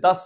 10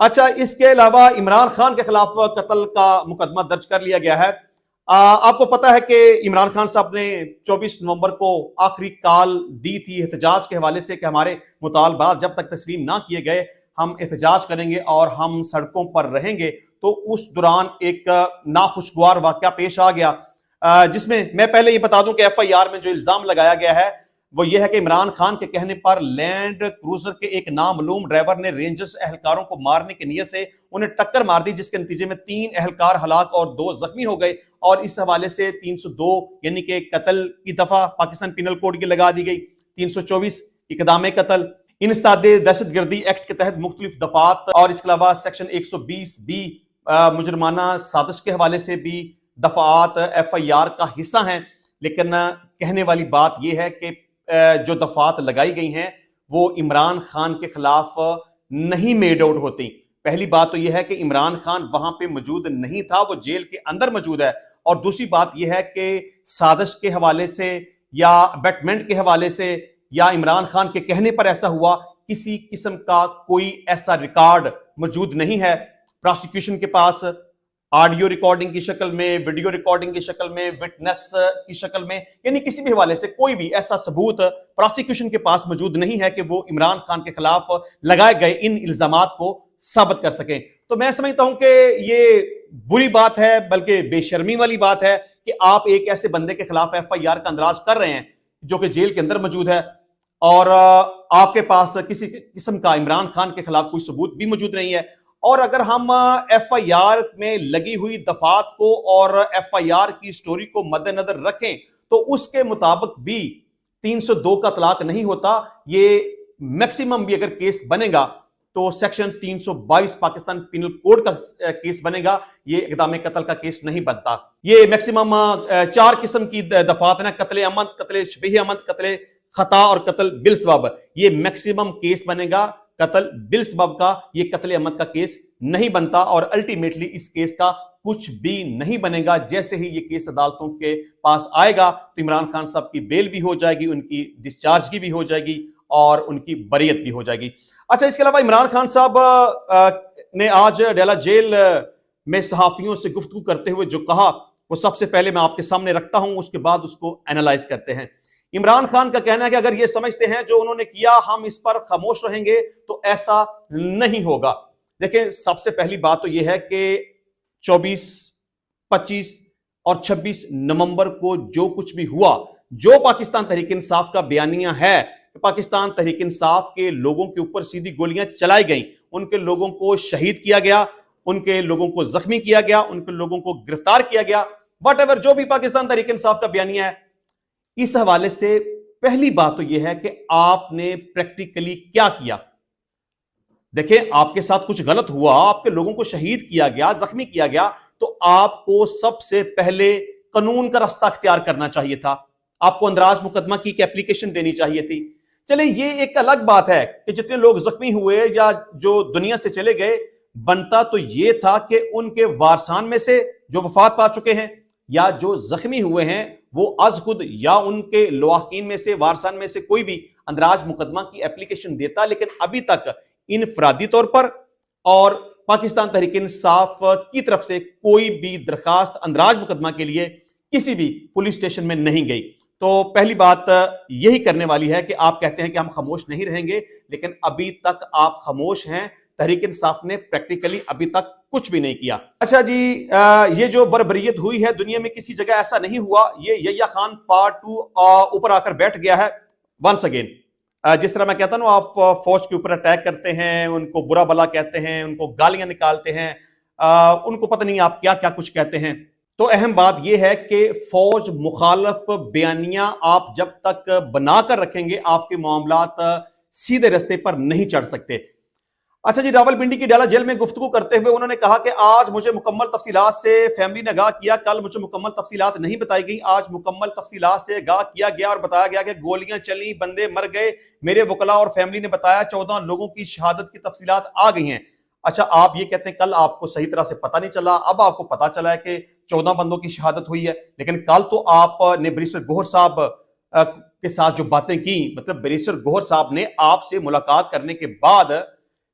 اچھا، اس کے علاوہ عمران خان کے خلاف قتل کا مقدمہ درج کر لیا گیا ہے۔ آپ کو پتا ہے کہ عمران خان صاحب نے 24 نومبر کو آخری کال دی تھی احتجاج کے حوالے سے کہ ہمارے مطالبات جب تک تسلیم نہ کیے گئے ہم احتجاج کریں گے اور ہم سڑکوں پر رہیں گے۔ تو اس دوران ایک ناخوشگوار واقعہ پیش آ گیا، جس میں پہلے یہ بتا دوں کہ ایف آئی آر میں جو الزام لگایا گیا ہے وہ یہ ہے کہ عمران خان کے کہنے پر لینڈ کروزر کے ایک نامعلوم ڈرائیور نے رینجرز اہلکاروں کو مارنے کی نیت سے انہیں ٹکر مار دی، جس کے نتیجے میں 3 اہلکار ہلاک اور 2 زخمی ہو گئے، اور اس حوالے سے 302 یعنی کہ قتل کی دفعہ پاکستان پینل کوڈ کی لگا دی گئی، 324 اقدام قتل، انسداد دہشت گردی ایکٹ کے تحت مختلف دفعات، اور اس کے علاوہ سیکشن 120 بی مجرمانہ سازش کے حوالے سے بھی دفعات ایف آئی آر کا حصہ ہیں۔ لیکن کہنے والی بات یہ ہے کہ جو دفعات لگائی گئی ہیں وہ عمران خان کے خلاف نہیں میڈ آؤٹ ہوتی۔ پہلی بات تو یہ ہے کہ عمران خان وہاں پہ موجود نہیں تھا، وہ جیل کے اندر موجود ہے، اور دوسری بات یہ ہے کہ سازش کے حوالے سے یا بیٹمنٹ کے حوالے سے یا عمران خان کے کہنے پر ایسا ہوا، کسی قسم کا کوئی ایسا ریکارڈ موجود نہیں ہے پراسیکیوشن کے پاس، آڈیو ریکارڈنگ کی شکل میں، ویڈیو ریکارڈنگ کی شکل میں، وٹنس کی شکل میں، یعنی کسی بھی حوالے سے کوئی بھی ایسا ثبوت پراسیکیوشن کے پاس موجود نہیں ہے کہ وہ عمران خان کے خلاف لگائے گئے ان الزامات کو ثابت کر سکیں۔ تو میں سمجھتا ہوں کہ یہ بری بات ہے، بلکہ بے شرمی والی بات ہے کہ آپ ایک ایسے بندے کے خلاف ایف آئی آر کا اندراج کر رہے ہیں جو کہ جیل کے اندر موجود ہے، اور آپ کے پاس کسی قسم کا عمران خان کے خلاف کوئی ثبوت بھی موجود نہیں ہے۔ اور اگر ہم ایف آئی آر میں لگی ہوئی دفعات کو اور ایف آئی آر کی سٹوری کو مد نظر رکھیں تو اس کے مطابق بھی 302 کا اطلاق نہیں ہوتا، یہ میکسیمم بھی اگر کیس بنے گا تو سیکشن 322 پاکستان پینل کوڈ کا کیس بنے گا، یہ اقدام قتل کا کیس نہیں بنتا۔ یہ میکسیمم 4 قسم کی دفعات ہیں، قتل عمد، قتل شبیہ عمد، قتل خطا اور قتل بالسبب، یہ میکسیمم کیس بنے گا قتل بالسبب کا، یہ قتل عمد کا کیس نہیں بنتا، اور الٹیمیٹلی اس کیس کا کچھ بھی نہیں بنے گا۔ جیسے ہی یہ کیس عدالتوں کے پاس آئے گا تو عمران خان صاحب کی بیل بھی ہو جائے گی، ان کی ڈسچارجگی بھی ہو جائے گی اور ان کی بریت بھی ہو جائے گی۔ اچھا، اس کے علاوہ عمران خان صاحب نے آج ڈیلا جیل میں صحافیوں سے گفتگو کرتے ہوئے جو کہا وہ سب سے پہلے میں آپ کے سامنے رکھتا ہوں، اس کے بعد اس کو اینالائز کرتے ہیں۔ عمران خان کا کہنا ہے کہ اگر یہ سمجھتے ہیں جو انہوں نے کیا ہم اس پر خاموش رہیں گے تو ایسا نہیں ہوگا۔ دیکھیں، سب سے پہلی بات تو یہ ہے کہ 24، 25 اور 26 نومبر کو جو کچھ بھی ہوا، جو پاکستان تحریک انصاف کا بیانیہ ہے، پاکستان تحریک انصاف کے لوگوں کے اوپر سیدھی گولیاں چلائی گئیں، ان کے لوگوں کو شہید کیا گیا، ان کے لوگوں کو زخمی کیا گیا، ان کے لوگوں کو گرفتار کیا گیا، واٹ ایور جو بھی پاکستان تحریک انصاف کا بیانیہ ہے، اس حوالے سے پہلی بات تو یہ ہے کہ آپ نے پریکٹیکلی کیا کیا۔ دیکھیں، آپ کے ساتھ کچھ غلط ہوا، آپ کے لوگوں کو شہید کیا گیا، زخمی کیا گیا، تو آپ کو سب سے پہلے قانون کا راستہ اختیار کرنا چاہیے تھا، آپ کو اندراج مقدمہ کی ایک اپلیکیشن دینی چاہیے تھی۔ چلیں، یہ ایک الگ بات ہے کہ جتنے لوگ زخمی ہوئے یا جو دنیا سے چلے گئے، بنتا تو یہ تھا کہ ان کے وارثان میں سے جو وفات پا چکے ہیں یا جو زخمی ہوئے ہیں وہ از خود یا ان کے لواحقین میں سے، وارثان میں سے کوئی بھی اندراج مقدمہ کی اپلیکیشن دیتا، لیکن ابھی تک انفرادی طور پر اور پاکستان تحریک انصاف کی طرف سے کوئی بھی درخواست اندراج مقدمہ کے لیے کسی بھی پولیس اسٹیشن میں نہیں گئی۔ تو پہلی بات یہی کرنے والی ہے کہ آپ کہتے ہیں کہ ہم خاموش نہیں رہیں گے، لیکن ابھی تک آپ خاموش ہیں، تحریک انصاف نے پریکٹیکلی ابھی تک کچھ بھی نہیں کیا۔ اچھا جی، یہ جو بربریت ہوئی ہے دنیا میں کسی جگہ ایسا نہیں ہوا، یہ یحییٰ خان پارٹ 2 اوپر آ کر بیٹھ گیا ہے ونس اگین۔ جس طرح میں کہتا ہوں آپ فوج کے اوپر اٹیک کرتے ہیں، ان کو برا بلا کہتے ہیں، ان کو گالیاں نکالتے ہیں، ان کو پتہ نہیں آپ کیا کیا کچھ کہتے ہیں۔ تو اہم بات یہ ہے کہ فوج مخالف بیانیہ آپ جب تک بنا کر رکھیں گے آپ کے معاملات سیدھے رستے پر نہیں چڑھ سکتے۔ اچھا جی، راولپنڈی کی ڈالا جیل میں گفتگو کرتے ہوئے انہوں نے کہا کہ آج مجھے مکمل تفصیلات سے فیملی نے آگاہ کیا، کل مجھے مکمل تفصیلات نہیں بتائی گئی، آج مکمل تفصیلات سے آگاہ کیا گیا اور بتایا گیا کہ گولیاں چلیں، بندے مر گئے، میرے وکلاء اور فیملی نے بتایا 14 لوگوں کی شہادت کی تفصیلات آ گئی ہیں۔ اچھا، آپ یہ کہتے ہیں کل آپ کو صحیح طرح سے پتہ نہیں چلا، اب آپ کو پتہ چلا ہے کہ 14 بندوں کی شہادت ہوئی ہے، لیکن کل تو آپ نے بیرسٹر گوہر صاحب کے ساتھ جو باتیں کی، مطلب بیرسٹر گوہر صاحب نے آپ سے ملاقات کرنے کے بعد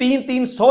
300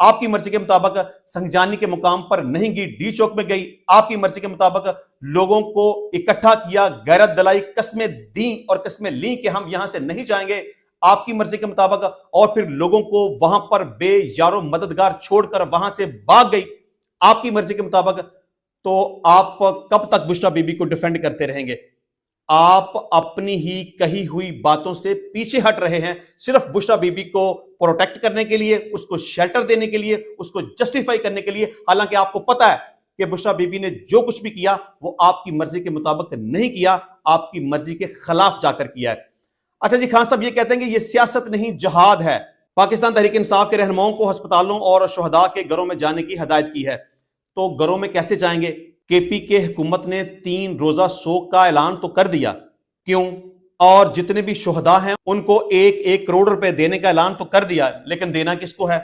آپ کی مرضی کے مطابق سنگجانی کے مقام پر نہیں گئی، ڈی چوک میں گئی، آپ کی مرضی کے مطابق لوگوں کو اکٹھا کیا، غیرت دلائی، قسمیں دیں اور قسمیں لیں کہ ہم یہاں سے نہیں جائیں گے آپ کی مرضی کے مطابق، اور پھر لوگوں کو وہاں پر بے یارو مددگار چھوڑ کر وہاں سے بھاگ گئی آپ کی مرضی کے مطابق، تو آپ کب تک بشریٰ بی بی کو ڈیفینڈ کرتے رہیں گے؟ آپ اپنی ہی کہی ہوئی باتوں سے پیچھے ہٹ رہے ہیں، صرف بشریٰ بی بی کو پروٹیکٹ کرنے کے لیے، اس کو شیلٹر دینے کے لیے، اس کو جسٹیفائی کرنے کے لیے، حالانکہ آپ کو پتا ہے کہ بشریٰ بی بی نے جو کچھ بھی کیا وہ آپ کی مرضی کے مطابق نہیں کیا، آپ کی مرضی کے خلاف جا کر کیا ہے۔ اچھا جی، خان صاحب یہ کہتے ہیں کہ یہ سیاست نہیں جہاد ہے، پاکستان تحریک انصاف کے رہنماؤں کو ہسپتالوں اور شہداء کے گھروں میں جانے کی ہدایت کی ہے، تو گھروں میں کیسے جائیں گے؟ کے پی کے حکومت نے 3 روزہ سوگ کا اعلان تو کر دیا، کیوں؟ اور جتنے بھی شہداء ہیں ان کو 1 کروڑ روپے دینے کا اعلان تو کر دیا، لیکن دینا کس کو ہے؟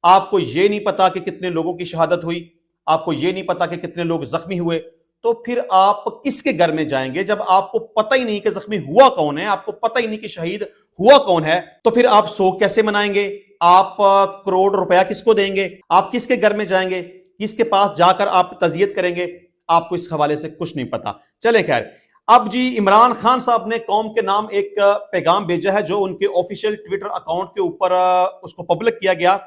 آپ کو یہ نہیں پتا کہ کتنے لوگوں کی شہادت ہوئی، آپ کو یہ نہیں پتا کہ کتنے لوگ زخمی ہوئے، تو پھر آپ کس کے گھر میں جائیں گے جب آپ کو پتہ ہی نہیں کہ زخمی ہوا کون ہے، آپ کو پتہ ہی نہیں کہ شہید ہوا کون ہے؟ تو پھر آپ سوگ کیسے منائیں گے؟ آپ کروڑ روپیہ کس کو دیں گے؟ آپ کس کے گھر میں جائیں گے؟ کس کے پاس جا کر آپ تعزیت کریں گے؟ آپ کو اس حوالے سے کچھ نہیں پتا۔ چلے خیر، اب جی عمران خان صاحب نے قوم کے نام ایک پیغام بھیجا ہے جو ان کے آفیشیل ٹویٹر اکاؤنٹ کے اوپر اس کو پبلک کیا گیا۔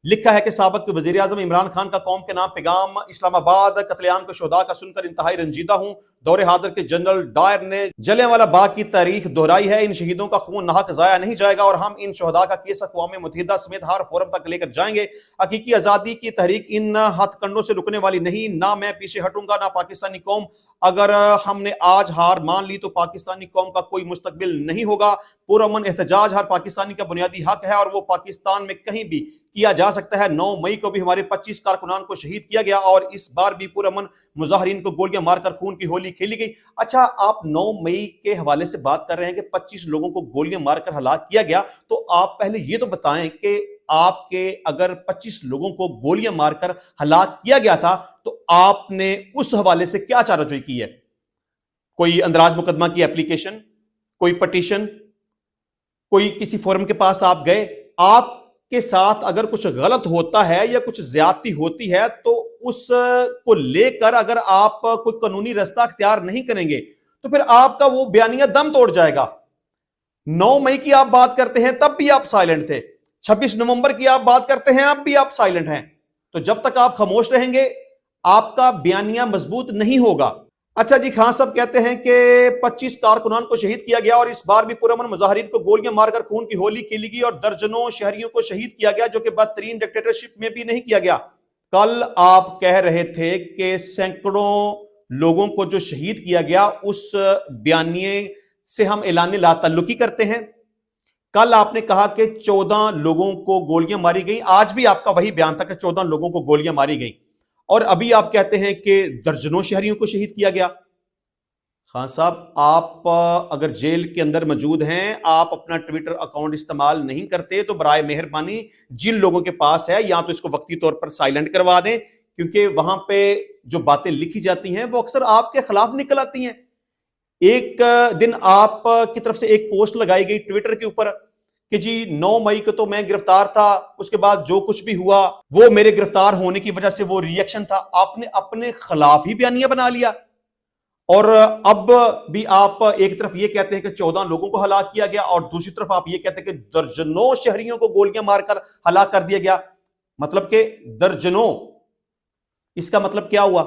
لکھا ہے کہ سابق وزیر اعظم عمران خان کا قوم کے نام پیغام، اسلام آباد قتل عام کے شہداء کا سن کر انتہائی رنجیدہ ہوں۔ دور حاضر کے جنرل ڈائر نے جلیانوالہ باغ کی تاریخ دہرائی ہے، ان شہیدوں کا خون ناحق ضائع نہیں جائے گا اور ہم ان شہداء کا کیس اقوام متحدہ سمیت ہر فورم تک لے کر جائیں گے۔ حقیقی آزادی کی تحریک ان ہتھ کنڈوں سے رکنے والی نہیں، نہ میں پیچھے ہٹوں گا نہ پاکستانی قوم۔ اگر ہم نے آج ہار مان لی تو پاکستانی قوم کا کوئی مستقبل نہیں ہوگا۔ پرامن احتجاج ہر پاکستانی کا بنیادی حق ہے اور وہ پاکستان میں کہیں بھی کیا جا سکتا ہے۔ 9 مئی کو بھی ہمارے 25 کارکنان کو شہید کیا گیا اور اس بار بھی پرامن مظاہرین کو گولیاں مار کر خون کی ہولی کھیلی گئی۔ اچھا، آپ 9 مئی کے حوالے سے بات کر رہے ہیں کہ 25 لوگوں کو گولیاں مار کر ہلاک کیا گیا، تو آپ پہلے یہ تو بتائیں کہ آپ کے اگر 25 لوگوں کو گولیاں مار کر ہلاک کیا گیا تھا تو آپ نے اس حوالے سے کیا چارجوئی کی ہے؟ کوئی اندراج مقدمہ کی اپلیکیشن، کوئی پٹیشن، کوئی کسی فورم کے پاس آپ گئے؟ آپ کے ساتھ اگر کچھ غلط ہوتا ہے یا کچھ زیادتی ہوتی ہے تو اس کو لے کر اگر آپ کوئی قانونی رستہ اختیار نہیں کریں گے تو پھر آپ کا وہ بیانیہ دم توڑ جائے گا۔ 9 مئی کی آپ بات کرتے ہیں تب بھی آپ سائلنٹ تھے، 26 نومبر کی آپ بات کرتے ہیں اب بھی آپ سائلنٹ ہیں، تو جب تک آپ خاموش رہیں گے آپ کا بیانیہ مضبوط نہیں ہوگا۔ اچھا جی، خان صاحب کہتے ہیں کہ 25 کارکنان کو شہید کیا گیا اور اس بار بھی پرامن مظاہرین کو گولیاں مار کر خون کی ہولی کھیلی گئی اور درجنوں شہریوں کو شہید کیا گیا جو کہ بدترین ڈکٹیٹرشپ میں بھی نہیں کیا گیا۔ کل آپ کہہ رہے تھے کہ سینکڑوں لوگوں کو جو شہید کیا گیا اس بیانیے سے ہم اعلان لا تعلقی کرتے ہیں۔ کل آپ نے کہا کہ 14 لوگوں کو گولیاں ماری گئی، آج بھی آپ کا وہی بیان تھا کہ 14 لوگوں کو گولیاں ماری گئی، اور ابھی آپ کہتے ہیں کہ درجنوں شہریوں کو شہید کیا گیا۔ خان صاحب، آپ اگر جیل کے اندر موجود ہیں، آپ اپنا ٹویٹر اکاؤنٹ استعمال نہیں کرتے تو برائے مہربانی جن لوگوں کے پاس ہے یا تو اس کو وقتی طور پر سائلنٹ کروا دیں، کیونکہ وہاں پہ جو باتیں لکھی جاتی ہیں وہ اکثر آپ کے خلاف نکل آتی ہیں۔ ایک دن آپ کی طرف سے ایک پوسٹ لگائی گئی ٹویٹر کے اوپر کہ جی 9 مئی کو تو میں گرفتار تھا، اس کے بعد جو کچھ بھی ہوا وہ میرے گرفتار ہونے کی وجہ سے وہ ریئیکشن تھا۔ آپ نے اپنے خلاف ہی بیانیہ بنا لیا، اور اب بھی آپ ایک طرف یہ کہتے ہیں کہ 14 لوگوں کو ہلاک کیا گیا اور دوسری طرف آپ یہ کہتے ہیں کہ درجنوں شہریوں کو گولیاں مار کر ہلاک کر دیا گیا۔ مطلب کہ درجنوں، اس کا مطلب کیا ہوا؟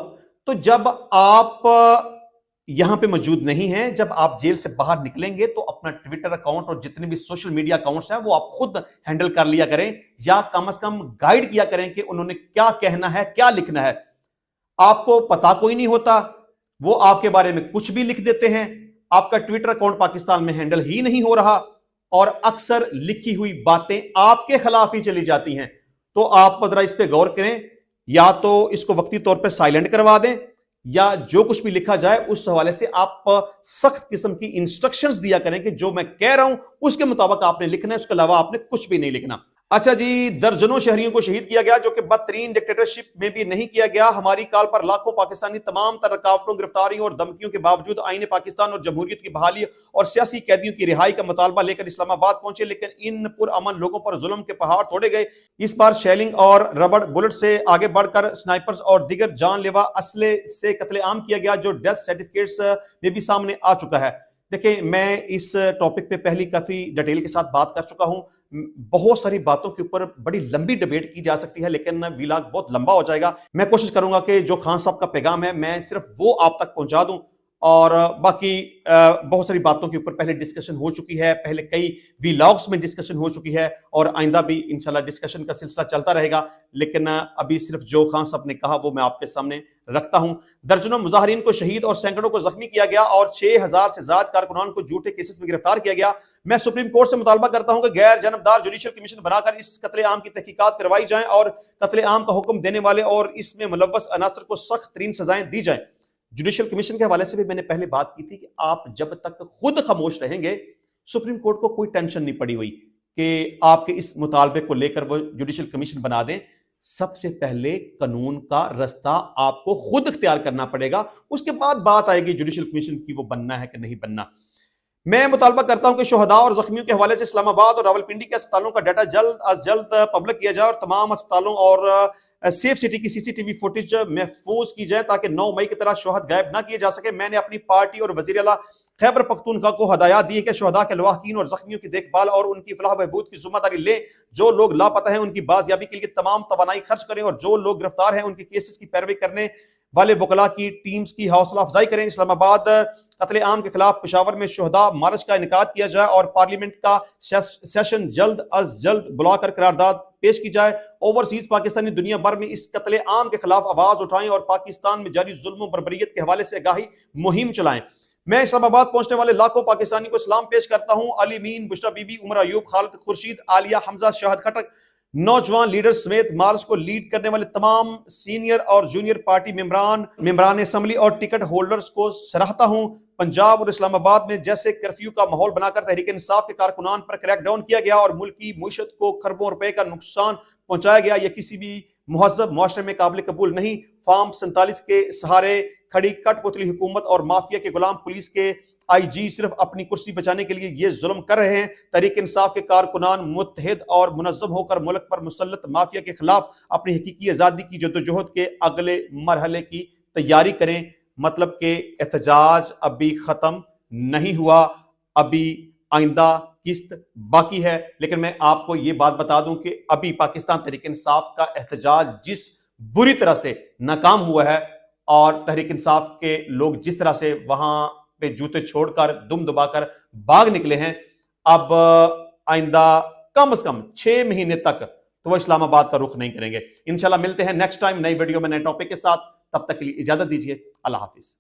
تو جب آپ یہاں پہ موجود نہیں ہیں، جب آپ جیل سے باہر نکلیں گے تو اپنا ٹویٹر اکاؤنٹ اور جتنے بھی سوشل میڈیا اکاؤنٹس ہیں وہ آپ خود ہینڈل کر لیا کریں، یا کم از کم گائیڈ کیا کریں کہ انہوں نے کیا کہنا ہے، کیا لکھنا ہے۔ آپ کو پتا کوئی نہیں ہوتا، وہ آپ کے بارے میں کچھ بھی لکھ دیتے ہیں، آپ کا ٹویٹر اکاؤنٹ پاکستان میں ہینڈل ہی نہیں ہو رہا اور اکثر لکھی ہوئی باتیں آپ کے خلاف ہی چلی جاتی ہیں۔ تو آپ ذرا اس پہ غور کریں، یا تو اس کو وقتی طور پر سائلنٹ کروا دیں یا جو کچھ بھی لکھا جائے اس حوالے سے آپ سخت قسم کی انسٹرکشنز دیا کریں کہ جو میں کہہ رہا ہوں اس کے مطابق آپ نے لکھنا ہے، اس کے علاوہ آپ نے کچھ بھی نہیں لکھنا۔ اچھا جی، درجنوں شہریوں کو شہید کیا گیا جو کہ بدترین ڈکٹیٹرشپ میں بھی نہیں کیا گیا. ہماری کال پر لاکھوں پاکستانی تمام تر رکاوٹوں، گرفتاریوں اور دھمکیوں کے باوجود آئین پاکستان اور جمہوریت کی بحالی اور سیاسی قیدیوں کی رہائی کا مطالبہ لے کر اسلام آباد پہنچے، لیکن ان پرامن لوگوں پر ظلم کے پہاڑ توڑے گئے. اس بار شیلنگ اور ربڑ بلٹ سے آگے بڑھ کر سنائپرز اور دیگر جان لیوا اسلحے سے قتل عام کیا گیا جو ڈیتھ سرٹیفکیٹس میں بھی سامنے آ چکا ہے. دیکھیں، میں اس ٹاپک پہ پہلی کافی ڈیٹیل کے ساتھ بات کر چکا ہوں. بہت ساری باتوں کے اوپر بڑی لمبی ڈیبیٹ کی جا سکتی ہے، لیکن ویلاگ بہت لمبا ہو جائے گا. میں کوشش کروں گا کہ جو خان صاحب کا پیغام ہے میں صرف وہ آپ تک پہنچا دوں، اور باقی بہت ساری باتوں کے اوپر پہلے ڈسکشن ہو چکی ہے، پہلے کئی ویلاگس میں ڈسکشن ہو چکی ہے، اور آئندہ بھی انشاءاللہ ڈسکشن کا سلسلہ چلتا رہے گا. لیکن ابھی صرف جو خان صاحب نے کہا وہ میں آپ کے سامنے رکھتا ہوں. درجنوں مظاہرین کو شہید اور سینکڑوں کو زخمی کیا گیا اور 6000 سے زائد کارکنان کو جھوٹے کیسز میں گرفتار کیا گیا. میں سپریم کورٹ سے مطالبہ کرتا ہوں کہ غیر جانبدار جوڈیشل کمیشن بنا کر اس قتل عام کی تحقیقات کروائی جائیں اور قتل عام کا حکم دینے والے اور اس میں ملوث عناصر کو سخت ترین سزائیں دی جائیں. جوڈیشل کمیشن کے حوالے سے بھی میں نے پہلے بات کی تھی کہ آپ جب تک خود خاموش رہیں گے، سپریم کورٹ کو کوئی ٹینشن نہیں پڑی ہوئی کہ آپ کے اس مطالبے کو لے کر وہ جوڈیشل کمیشن بنا دیں. سب سے پہلے قانون کا رستہ آپ کو خود اختیار کرنا پڑے گا، اس کے بعد بات آئے گی جوڈیشل کمیشن کی وہ بننا ہے کہ نہیں بننا. میں مطالبہ کرتا ہوں کہ شہداء اور زخمیوں کے حوالے سے اسلام آباد اور راولپنڈی کے اسپتالوں کا ڈیٹا جلد از جلد پبلک کیا جائے اور تمام اسپتالوں اور سیف سٹی کی سی سی ٹی وی فوٹیج محفوظ کی جائے تاکہ 9 مئی کی طرح شہد غائب نہ کیے جا سکے. میں نے اپنی پارٹی اور وزیر اعلیٰ خیبر پختونخوا کو ہدایات دی کہ شہداء کے لواحقین اور زخمیوں کی دیکھ بھال اور ان کی فلاح و بہبود کی ذمہ داری لیں. جو لوگ لاپتہ ہیں ان کی بازیابی کے لیے تمام توانائی خرچ کریں، اور جو لوگ گرفتار ہیں ان کے کیسز کی پیروی کرنے والے وکلاء کی ٹیمز کی حوصلہ افزائی کریں. اسلام آباد قتل عام کے خلاف پشاور میں شہداء مارچ کا انعقاد کیا جائے اور پارلیمنٹ کا سیشن جلد از جلد بلا کر قرارداد پیش کی جائے. اوورسیز پاکستانی دنیا بھر میں اس قتل عام کے خلاف آواز اٹھائیں اور پاکستان میں جاری ظلم و بربریت کے حوالے سے آگاہی مہم چلائیں. میں اسلام آباد پہنچنے والے لاکھوں پاکستانی کو سلام پیش کرتا ہوں. علی مین، بشرا بی بی، عمر ایوب، خالد خورشید، عالیہ، حمزہ، شہد خٹک، نوجوان لیڈر سمیت مارچ کو لیڈ کرنے والے تمام سینئر اور جونیئر پارٹی ممبران اسمبلی اور ٹکٹ ہولڈرز کو سراہتا ہوں. پنجاب اور اسلام آباد میں جیسے کرفیو کا ماحول بنا کر تحریک انصاف کے کارکنان پر کریک ڈاؤن کیا گیا اور ملکی معیشت کو کھربوں روپے کا نقصان پہنچایا گیا، یہ کسی بھی مہذب معاشرے میں قابل قبول نہیں. فارم 47 کے سہارے کھڑی کٹ پتلی حکومت اور مافیا کے غلام پولیس کے آئی جی صرف اپنی کرسی بچانے کے لیے یہ ظلم کر رہے ہیں. تحریک انصاف کے کارکنان متحد اور منظم ہو کر ملک پر مسلط مافیا کے خلاف اپنی حقیقی آزادی کی جدوجہد کے اگلے مرحلے کی تیاری کریں. مطلب کہ احتجاج ابھی ختم نہیں ہوا، ابھی آئندہ قسط باقی ہے. لیکن میں آپ کو یہ بات بتا دوں کہ ابھی پاکستان تحریک انصاف کا احتجاج جس بری طرح سے ناکام ہوا ہے اور تحریک انصاف کے لوگ جس طرح سے وہاں پہ جوتے چھوڑ کر دم دبا کر بھاگ نکلے ہیں، اب آئندہ کم از کم 6 مہینے تک تو وہ اسلام آباد کا رخ نہیں کریں گے. انشاءاللہ ملتے ہیں نیکسٹ ٹائم نئی ویڈیو میں نئے ٹاپک کے ساتھ. تب تک کے لیے اجازت دیجیے. اللہ حافظ.